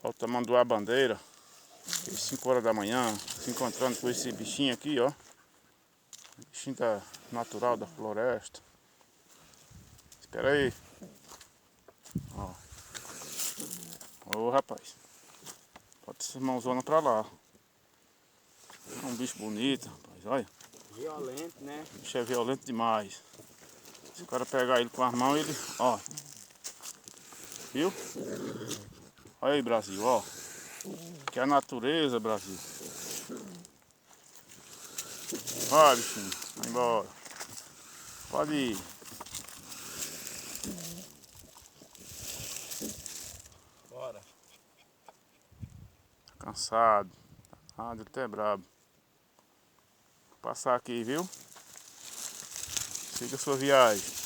Olha o tamanduá-bandeira. 5 horas da manhã, se encontrando com esse bichinho aqui, ó. Bichinho natural da floresta. Espera aí. Ó. Ô, rapaz. Bota essa mãozona pra lá. É um bicho bonito, rapaz, olha. Violento, né? O bicho é violento demais. Se o cara pegar ele com as mãos, ele... Ó. Viu? Olha aí, Brasil, ó. Que é a natureza, Brasil. Vai, bichinho. Vai embora. Pode ir. Bora. Cansado. Ah, ele até é brabo. Vou passar aqui, viu? Siga sua viagem.